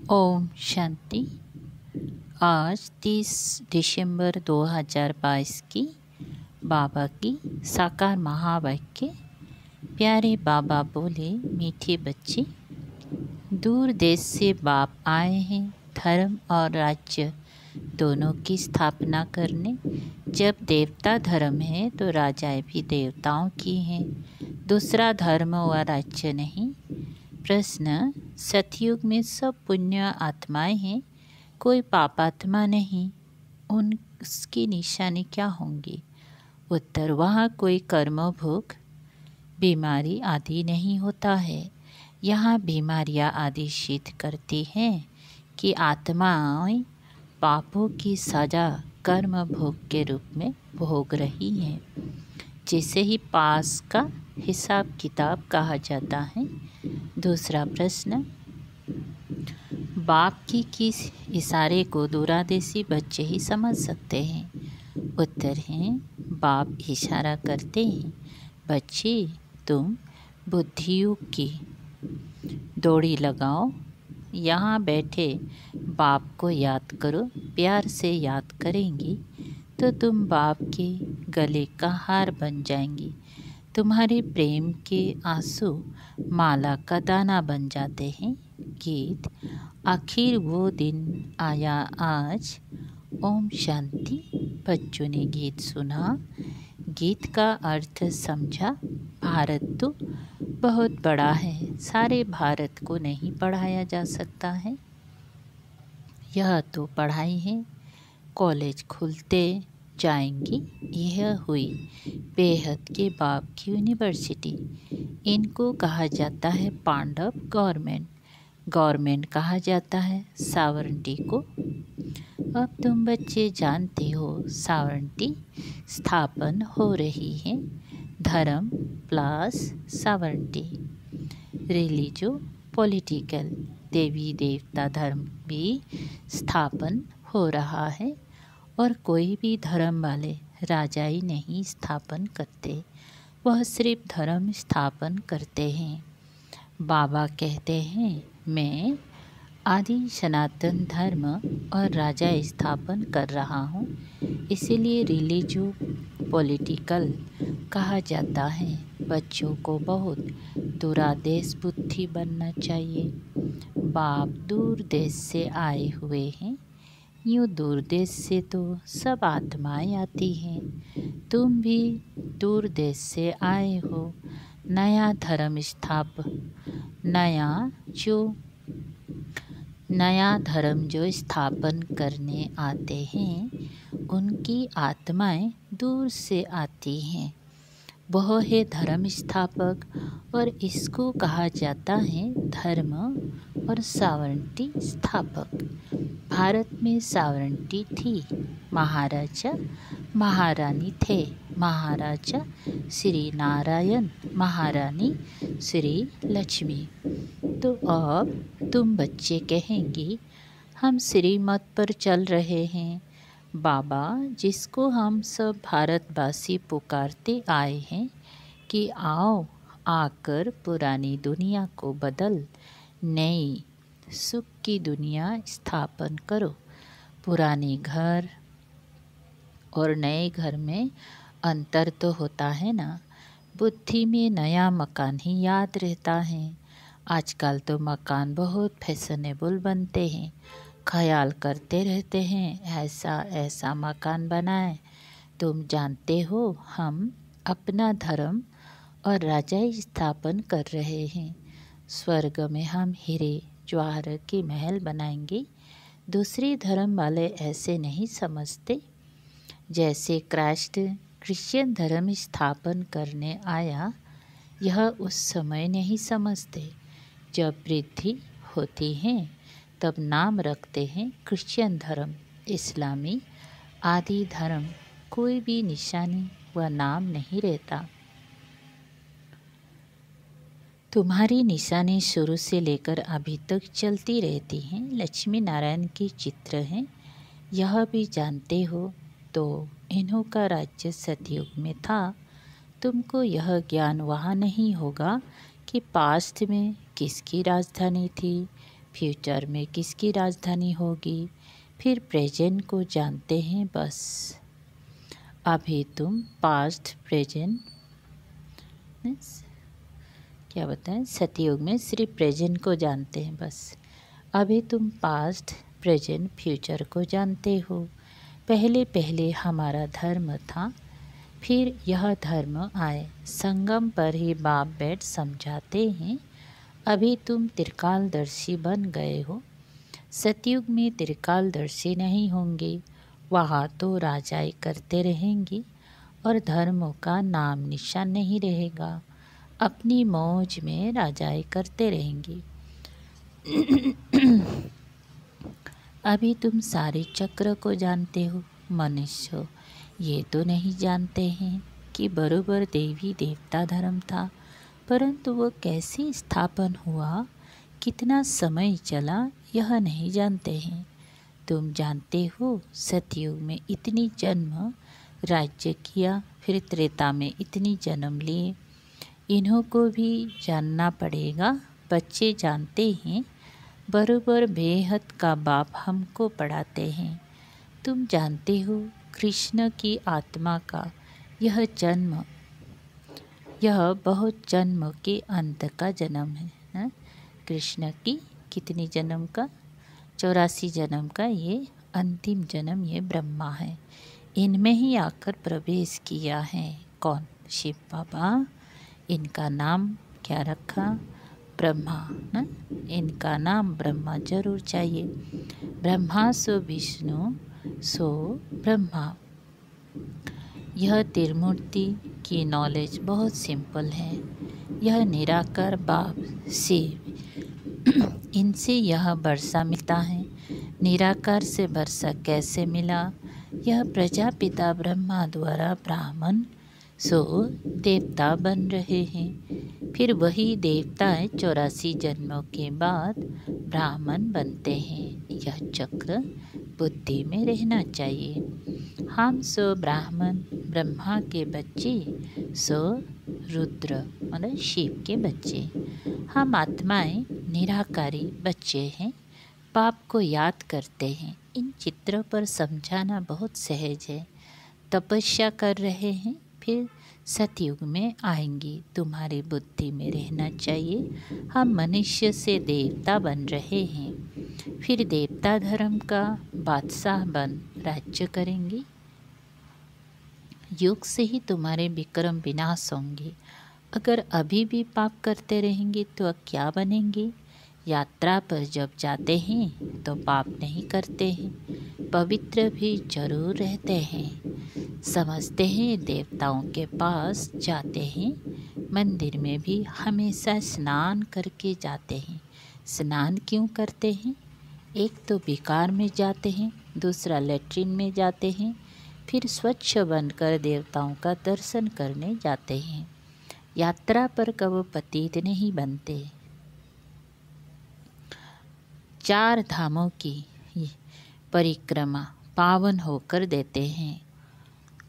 ओम शांति। आज 30 दिसंबर 2022 की बाबा की साकार महावाक्य। प्यारे बाबा बोले, मीठे बच्चे, दूर देश से बाप आए हैं धर्म और राज्य दोनों की स्थापना करने। जब देवता धर्म है तो राजाएं भी देवताओं की हैं, दूसरा धर्म व राज्य नहीं। प्रश्न: सतयुग में सब पुण्य आत्माएं हैं, कोई पापात्मा नहीं, उसकी निशानी क्या होंगी? उत्तर: वहाँ कोई कर्मभोग, बीमारी आदि नहीं होता है। यहाँ बीमारियाँ आदि सिद्ध करती हैं कि आत्माएं पापों की सजा कर्म भोग के रूप में भोग रही हैं, जिसे ही पास का हिसाब किताब कहा जाता है। दूसरा प्रश्न: बाप की किस इशारे को दूरादेशी बच्चे ही समझ सकते हैं? उत्तर है, बाप इशारा करते हैं, बच्चे तुम बुद्धियोग की दौड़ी लगाओ, यहाँ बैठे बाप को याद करो। प्यार से याद करेंगी तो तुम बाप के गले का हार बन जाएंगी। तुम्हारे प्रेम के आंसू माला का दाना बन जाते हैं। गीत: आखिर वो दिन आया आज। ओम शांति। बच्चों ने गीत सुना, गीत का अर्थ समझा। भारत तो बहुत बड़ा है, सारे भारत को नहीं पढ़ाया जा सकता है। यह तो पढ़ाई है, कॉलेज खुलते जाएंगी। यह हुई बेहद के बाप की यूनिवर्सिटी। इनको कहा जाता है पांडव गवर्नमेंट, गवर्नमेंट कहा जाता है सावरंटी को। अब तुम बच्चे जानते हो सावरंटी स्थापन हो रही है, धर्म प्लस सावरंटी। रिलीजो पॉलिटिकल, देवी देवता धर्म भी स्थापन हो रहा है, और कोई भी धर्म वाले राजाई नहीं स्थापन करते, वह सिर्फ धर्म स्थापन करते हैं। बाबा कहते हैं, मैं आदि सनातन धर्म और राजा स्थापन कर रहा हूँ, इसीलिए रिलीजो पॉलिटिकल कहा जाता है। बच्चों को बहुत दूरादेश बुद्धि बनना चाहिए। बाप दूर देश से आए हुए हैं, यूँ दूर देश से तो सब आत्माएं आती हैं। तुम भी दूर देश से आए हो। नया धर्म नया धर्म जो स्थापन करने आते हैं, उनकी आत्माएं दूर से आती हैं। वह है धर्म स्थापक, और इसको कहा जाता है धर्म और सावरंटी स्थापक। भारत में सावरंटी थी, महाराजा महारानी थे। महाराजा श्री नारायण, महारानी श्री लक्ष्मी। तो अब तुम बच्चे कहेंगी, हम श्रीमत पर चल रहे हैं। बाबा जिसको हम सब भारतवासी पुकारते आए हैं कि आओ आकर पुरानी दुनिया को बदल नई सुख की दुनिया स्थापन करो। पुराने घर और नए घर में अंतर तो होता है ना। बुद्धि में नया मकान ही याद रहता है। आजकल तो मकान बहुत फैशनेबल बनते हैं, ख्याल करते रहते हैं ऐसा ऐसा मकान बनाए। तुम जानते हो, हम अपना धर्म और राजा स्थापन कर रहे हैं। स्वर्ग में हम हीरे जवाहर के महल बनाएंगे। दूसरे धर्म वाले ऐसे नहीं समझते। जैसे क्राइस्ट क्रिश्चियन धर्म स्थापन करने आया, यह उस समय नहीं समझते। जब वृद्धि होती है तब नाम रखते हैं क्रिश्चियन धर्म, इस्लामी आदि धर्म। कोई भी निशानी व नाम नहीं रहता। तुम्हारी निशानी शुरू से लेकर अभी तक चलती रहती हैं। लक्ष्मी नारायण के चित्र हैं, यह भी जानते हो। तो इन्हों का राज्य सतयुग में था। तुमको यह ज्ञान वहाँ नहीं होगा कि पास्ट में किसकी राजधानी थी, फ्यूचर में किसकी राजधानी होगी। फिर प्रेजेंट को जानते हैं बस। अभी तुम पास्ट प्रेजेंट क्या बताएं, सतयुग में सिर्फ प्रेजेंट को जानते हैं बस। अभी तुम पास्ट प्रेजेंट फ्यूचर को जानते हो। पहले पहले हमारा धर्म था, फिर यह धर्म आए। संगम पर ही बाप बैठ समझाते हैं। अभी तुम त्रिकालदर्शी बन गए हो। सतयुग में त्रिकालदर्शी नहीं होंगे, वहाँ तो राजाई करते रहेंगे और धर्मों का नाम निशान नहीं रहेगा। अपनी मौज में राजाई करते रहेंगे। अभी तुम सारे चक्र को जानते हो। मनुष्य ये तो नहीं जानते हैं कि बरोबर देवी देवता धर्म था, परंतु वो कैसे स्थापन हुआ, कितना समय चला, यह नहीं जानते हैं। तुम जानते हो सतयुग में इतनी जन्म राज्य किया, फिर त्रेता में इतनी जन्म लिए। इन्हों को भी जानना पड़ेगा। बच्चे जानते हैं, बरोबर बेहद का बाप हमको पढ़ाते हैं। तुम जानते हो कृष्ण की आत्मा का यह जन्म, यह बहुत जन्म के अंत का जन्म है। कृष्ण की कितनी जन्म का, 84 जन्म का ये अंतिम जन्म, ये ब्रह्मा है। इनमें ही आकर प्रवेश किया है। कौन? शिव बाबा। इनका नाम क्या रखा? ब्रह्मा ना। इनका नाम ब्रह्मा जरूर चाहिए। ब्रह्मा सो विष्णु सो ब्रह्मा। यह त्रिमूर्ति की नॉलेज बहुत सिंपल है। यह निराकार बाप शिव, इनसे यह वर्षा मिलता है। निराकार से वर्षा कैसे मिला? यह प्रजापिता ब्रह्मा द्वारा ब्राह्मण सो देवता बन रहे हैं। फिर वही देवताएं 84 जन्मों के बाद ब्राह्मण बनते हैं। यह चक्र बुद्धि में रहना चाहिए। हम सो ब्राह्मण, ब्रह्मा के बच्चे, सो रुद्र मतलब शिव के बच्चे। हम आत्माएं निराकारी बच्चे हैं, पाप को याद करते हैं। इन चित्रों पर समझाना बहुत सहज है। तपस्या कर रहे हैं, फिर सतयुग में आएंगी। तुम्हारी बुद्धि में रहना चाहिए। हम मनुष्य से देवता बन रहे हैं, फिर देवता धर्म का बादशाह बन राज्य करेंगे। योग से ही तुम्हारे विक्रम विनाश होंगे। अगर अभी भी पाप करते रहेंगे तो क्या बनेंगे? यात्रा पर जब जाते हैं तो पाप नहीं करते हैं, पवित्र भी जरूर रहते हैं। समझते हैं देवताओं के पास जाते हैं, मंदिर में भी हमेशा स्नान करके जाते हैं। स्नान क्यों करते हैं? एक तो विकार में जाते हैं, दूसरा लैट्रिन में जाते हैं, फिर स्वच्छ बनकर देवताओं का दर्शन करने जाते हैं। यात्रा पर कब पतित नहीं बनते। 4 धामों की परिक्रमा पावन होकर देते हैं,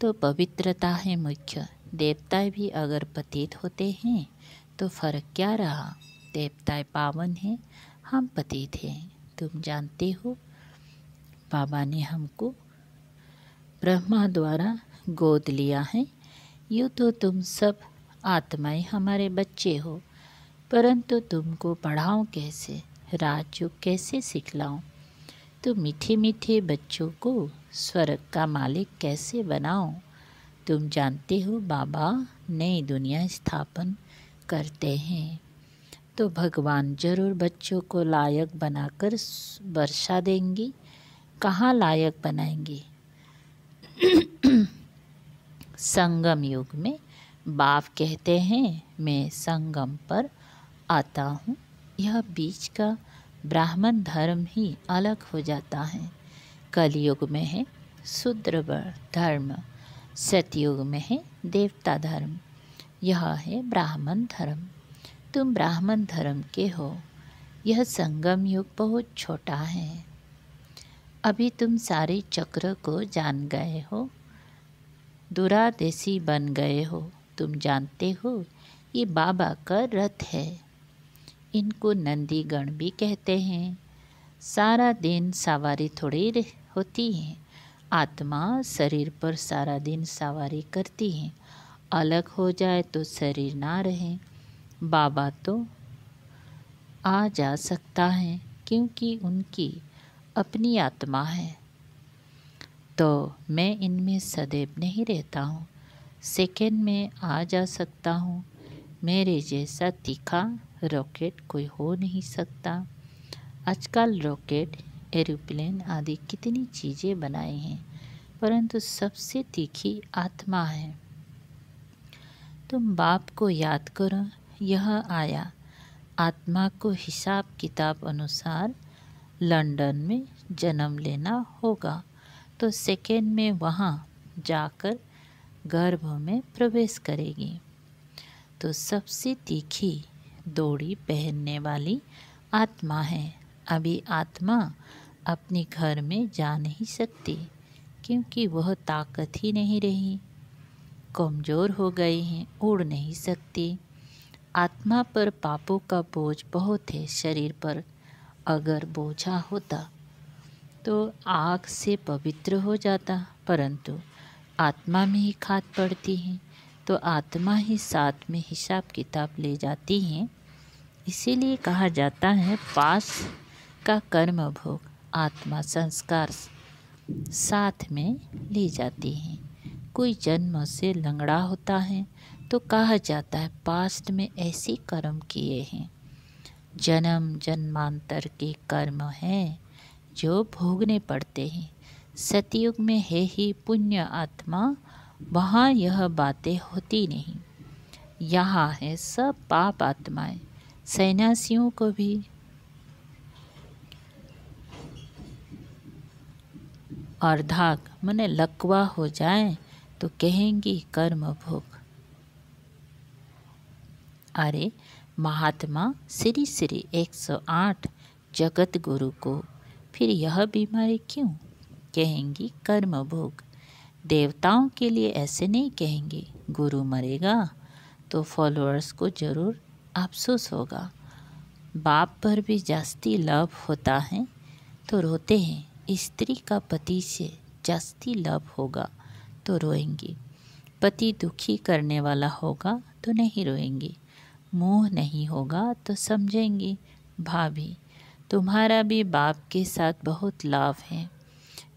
तो पवित्रता है मुख्य। देवता भी अगर पतित होते हैं तो फर्क क्या रहा? देवताएं पावन हैं, हम पतित हैं। तुम जानते हो बाबा ने हमको ब्रह्मा द्वारा गोद लिया है। यूँ तो तुम सब आत्माएं हमारे बच्चे हो, परंतु तुमको पढ़ाऊँ कैसे, राजयोग कैसे सिखलाऊँ? तो मीठे मीठे बच्चों को स्वर्ग का मालिक कैसे बनाऊँ? तुम जानते हो बाबा नई दुनिया स्थापन करते हैं, तो भगवान जरूर बच्चों को लायक बनाकर वर्षा देंगी। कहाँ लायक बनाएंगी? संगम युग में बाप कहते हैं मैं संगम पर आता हूँ। यह बीच का ब्राह्मण धर्म ही अलग हो जाता है। कलयुग में है शूद्र धर्म, सतयुग में है देवता धर्म, यह है ब्राह्मण धर्म। तुम ब्राह्मण धर्म के हो। यह संगम युग बहुत छोटा है। अभी तुम सारे चक्र को जान गए हो, दूरादेशी बन गए हो। तुम जानते हो ये बाबा का रथ है। इनको नंदीगण भी कहते हैं। सारा दिन सवारी थोड़ी होती है। आत्मा शरीर पर सारा दिन सवारी करती है। अलग हो जाए तो शरीर ना रहे। बाबा तो आ जा सकता है क्योंकि उनकी अपनी आत्मा है, तो मैं इनमें सदैव नहीं रहता हूँ। सेकंड में आ जा सकता हूँ। मेरे जैसा तीखा रॉकेट कोई हो नहीं सकता। आजकल रॉकेट, एरोप्लेन आदि कितनी चीज़ें बनाई हैं, परंतु सबसे तीखी आत्मा है। तुम बाप को याद करो। यह आया आत्मा को हिसाब किताब अनुसार लंदन में जन्म लेना होगा, तो सेकेंड में वहाँ जाकर गर्भ में प्रवेश करेगी। तो सबसे तीखी दौड़ी पहनने वाली आत्मा है। अभी आत्मा अपने घर में जा नहीं सकती क्योंकि वह ताकत ही नहीं रही, कमज़ोर हो गई हैं, उड़ नहीं सकती। आत्मा पर पापों का बोझ बहुत है। शरीर पर अगर बोझा होता तो आग से पवित्र हो जाता, परंतु आत्मा में ही खाद पड़ती है, तो आत्मा ही साथ में हिसाब किताब ले जाती है। इसीलिए कहा जाता है पास का कर्म भोग आत्मा संस्कार साथ में ले जाती है। कोई जन्म से लंगड़ा होता है तो कहा जाता है पास्ट में ऐसे कर्म किए हैं। जन्म जन्मांतर के कर्म हैं जो भोगने पड़ते हैं। सतयुग में है ही पुण्य आत्मा, वहाँ यह बातें होती नहीं। यहाँ है सब पाप आत्माएं। सन्यासियों को भी अर्धाक मने लकवा हो जाए तो कहेंगी कर्म भोग। अरे महात्मा श्री श्री 108 जगत गुरु को फिर यह बीमारी क्यों? कहेंगी कर्म भोग। देवताओं के लिए ऐसे नहीं कहेंगे। गुरु मरेगा तो फॉलोअर्स को जरूर अफसोस होगा। बाप पर भी जास्ती लव होता है तो रोते हैं। स्त्री का पति से जास्ती लव होगा तो रोएंगी। पति दुखी करने वाला होगा तो नहीं रोएंगी। मोह नहीं होगा तो समझेंगी। भाभी तुम्हारा भी बाप के साथ बहुत लाभ है।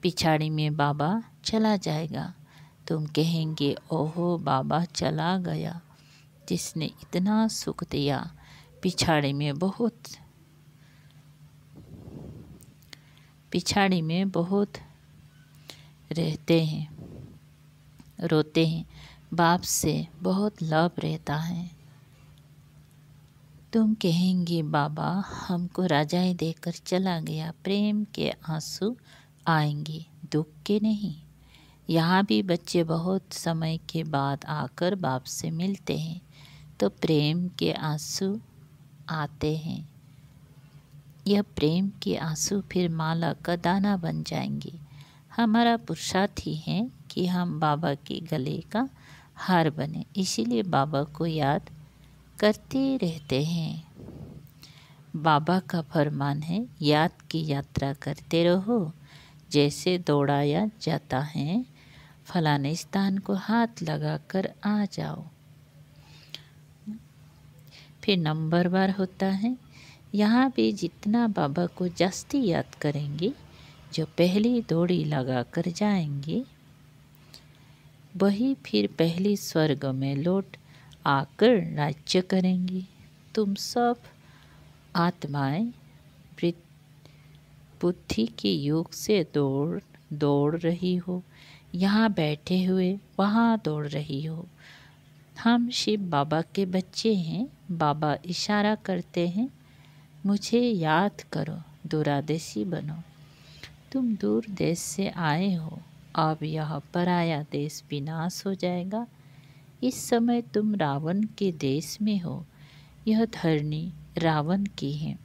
पिछाड़ी में बाबा चला जाएगा, तुम कहेंगे ओहो बाबा चला गया जिसने इतना सुख दिया। पिछाड़ी में बहुत रहते हैं, रोते हैं। बाप से बहुत लाभ रहता है। तुम कहेंगे बाबा हमको राजाएं देकर चला गया। प्रेम के आंसू आएंगे, दुख के नहीं। यहाँ भी बच्चे बहुत समय के बाद आकर बाप से मिलते हैं तो प्रेम के आंसू आते हैं। यह प्रेम के आंसू फिर माला का दाना बन जाएंगे। हमारा पुरुषार्थ ही है कि हम बाबा के गले का हार बने, इसीलिए बाबा को याद करते रहते हैं। बाबा का फरमान है याद की यात्रा करते रहो। जैसे दौड़ाया जाता है फलाने स्थान को हाथ लगाकर आ जाओ। फिर नंबर बार होता है। यहाँ भी जितना बाबा को जास्ती याद करेंगे, जो पहली दौड़ी लगाकर जाएंगे, वही फिर पहली स्वर्ग में लौट आकर राज्य करेंगी। तुम सब आत्माएं बुद्धि के योग से दौड़ रही हो। यहाँ बैठे हुए वहाँ दौड़ रही हो। हम शिव बाबा के बच्चे हैं। बाबा इशारा करते हैं मुझे याद करो, दूरादेशी बनो। तुम दूर देश से आए हो, अब यह पराया देश विनाश हो जाएगा। इस समय तुम रावण के देश में हो। यह धरनी रावण की है।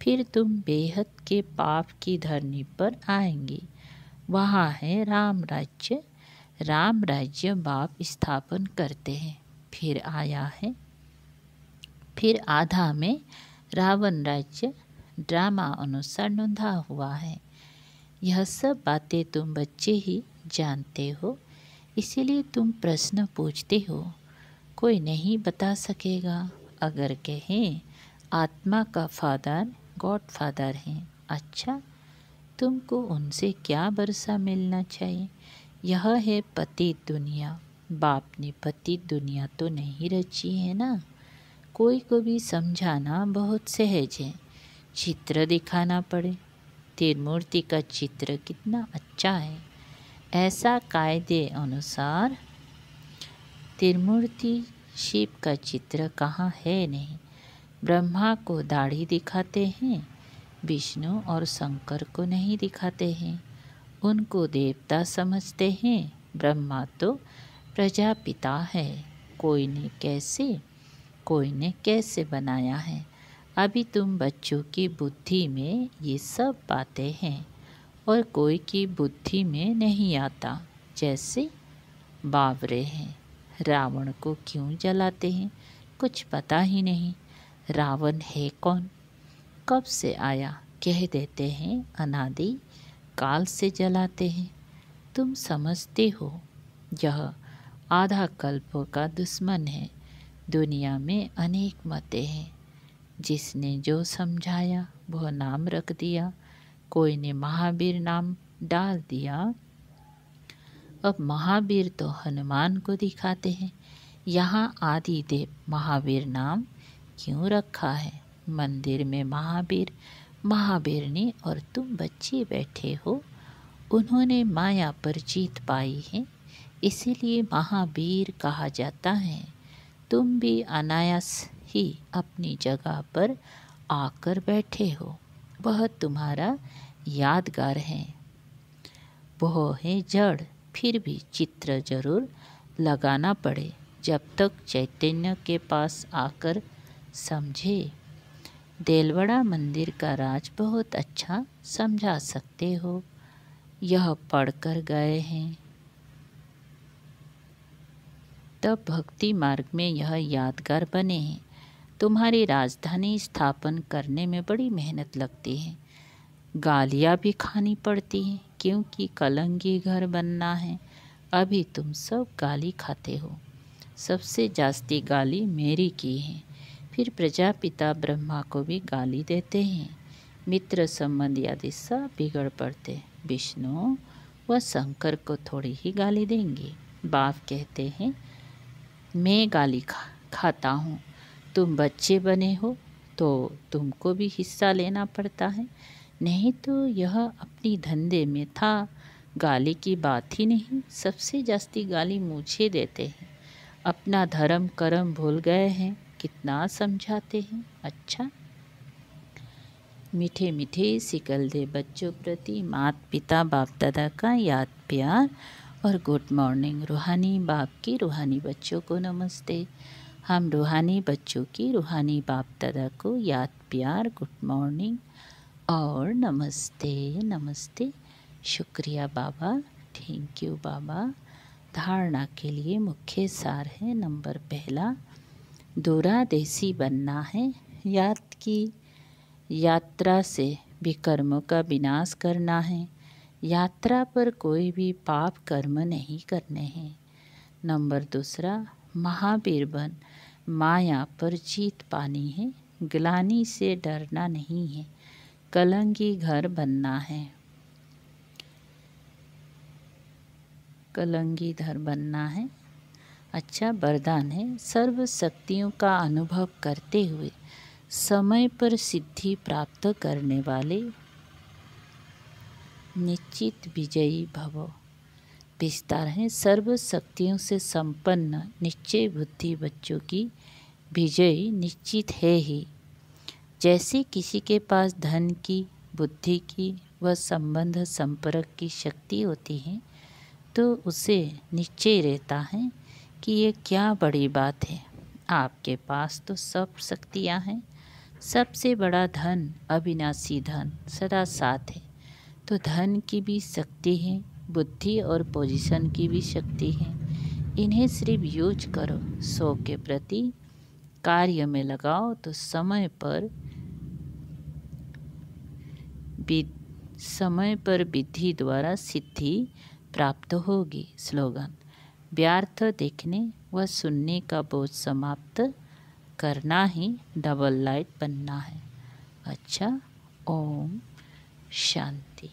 फिर तुम बेहद के पाप की धरनी पर आएंगे। वहाँ है राम राज्य। राम राज्य बाप स्थापन करते हैं। फिर आया है। फिर आधा में रावण राज्य ड्रामा अनुसार नोंधा हुआ है। यह सब बातें तुम बच्चे ही जानते हो, इसीलिए तुम प्रश्न पूछते हो। कोई नहीं बता सकेगा। अगर कहें आत्मा का फादर गॉड फादर है, अच्छा तुमको उनसे क्या भरोसा मिलना चाहिए? यह है पतित दुनिया। बाप ने पतित दुनिया तो नहीं रची है ना। कोई को भी समझाना बहुत सहज है। चित्र दिखाना पड़े। त्रिमूर्ति का चित्र कितना अच्छा है। ऐसा कायदे अनुसार त्रिमूर्ति शिव का चित्र कहाँ है नहीं। ब्रह्मा को दाढ़ी दिखाते हैं, विष्णु और शंकर को नहीं दिखाते हैं। उनको देवता समझते हैं। ब्रह्मा तो प्रजापिता है। कोई ने कैसे बनाया है। अभी तुम बच्चों की बुद्धि में ये सब बातें हैं और कोई की बुद्धि में नहीं आता। जैसे बावरे हैं। रावण को क्यों जलाते हैं, कुछ पता ही नहीं। रावण है कौन, कब से आया, कह देते हैं अनादि काल से जलाते हैं। तुम समझते हो यह आधा कल्प का दुश्मन है। दुनिया में अनेक मतें हैं। जिसने जो समझाया वह नाम रख दिया। कोई ने महावीर नाम डाल दिया। अब महावीर तो हनुमान को दिखाते हैं। यहाँ आदिदेव महावीर नाम क्यों रखा है? मंदिर में महावीर महावीरनी और तुम बच्चे बैठे हो। उन्होंने माया पर जीत पाई है, इसीलिए महावीर कहा जाता है। तुम भी अनायास ही अपनी जगह पर आकर बैठे हो। वह तुम्हारा यादगार है। वह है जड़। फिर भी चित्र जरूर लगाना पड़े। जब तक चैतन्य के पास आकर समझे। देलवाड़ा मंदिर का राज बहुत अच्छा समझा सकते हो। यह पढ़कर गए हैं, तब भक्ति मार्ग में यह यादगार बने हैं। तुम्हारी राजधानी स्थापन करने में बड़ी मेहनत लगती है। गालियाँ भी खानी पड़ती हैं, क्योंकि कलंगी घर बनना है। अभी तुम सब गाली खाते हो। सबसे जास्ती गाली मेरी की है। फिर प्रजापिता ब्रह्मा को भी गाली देते हैं। मित्र संबंध आदि सब बिगड़ पड़ते। विष्णु व शंकर को थोड़ी ही गाली देंगे। बाप कहते हैं मैं गाली खाता हूँ। तुम बच्चे बने हो तो तुमको भी हिस्सा लेना पड़ता है, नहीं तो यह अपनी धंधे में था। गाली की बात ही नहीं। सबसे जास्ती गाली मुझे देते हैं। अपना धर्म कर्म भूल गए हैं। कितना समझाते हैं। अच्छा मीठे मीठे सिकल दे बच्चों प्रति माता पिता बाप दादा का याद प्यार और गुड मॉर्निंग। रूहानी बाप की रूहानी बच्चों को नमस्ते। हम रूहानी बच्चों की रूहानी बाप दादा को याद प्यार गुड मॉर्निंग और नमस्ते नमस्ते। शुक्रिया बाबा, थैंक यू बाबा। धारणा के लिए मुख्य सार है। नंबर पहला, दूरादेशी बनना है। याद की यात्रा से विकर्मों का विनाश करना है। यात्रा पर कोई भी पाप कर्म नहीं करने हैं। नंबर दूसरा, महावीर बन माया पर जीत पानी है। ग्लानि से डरना नहीं है। कलंगी घर बनना है। कलंगी घर बनना है। अच्छा वरदान है। सर्व शक्तियों का अनुभव करते हुए समय पर सिद्धि प्राप्त करने वाले निश्चित विजयी भव। विस्तार है। सर्व शक्तियों से संपन्न निश्चय बुद्धि बच्चों की विजय निश्चित है ही। जैसे किसी के पास धन की, बुद्धि की व संबंध संपर्क की शक्ति होती है, तो उसे निश्चय रहता है कि ये क्या बड़ी बात है। आपके पास तो सब शक्तियाँ हैं। सबसे बड़ा धन अविनाशी धन सदा साथ है। तो धन की भी शक्ति है, बुद्धि और पोजीशन की भी शक्ति है। इन्हें सिर्फ यूज करो। 100 के प्रति कार्य में लगाओ तो समय पर समय पर विधि द्वारा सिद्धि प्राप्त होगी। स्लोगन: व्यर्थ देखने व सुनने का बोझ समाप्त करना ही डबल लाइट बनना है। अच्छा, ओम शांति।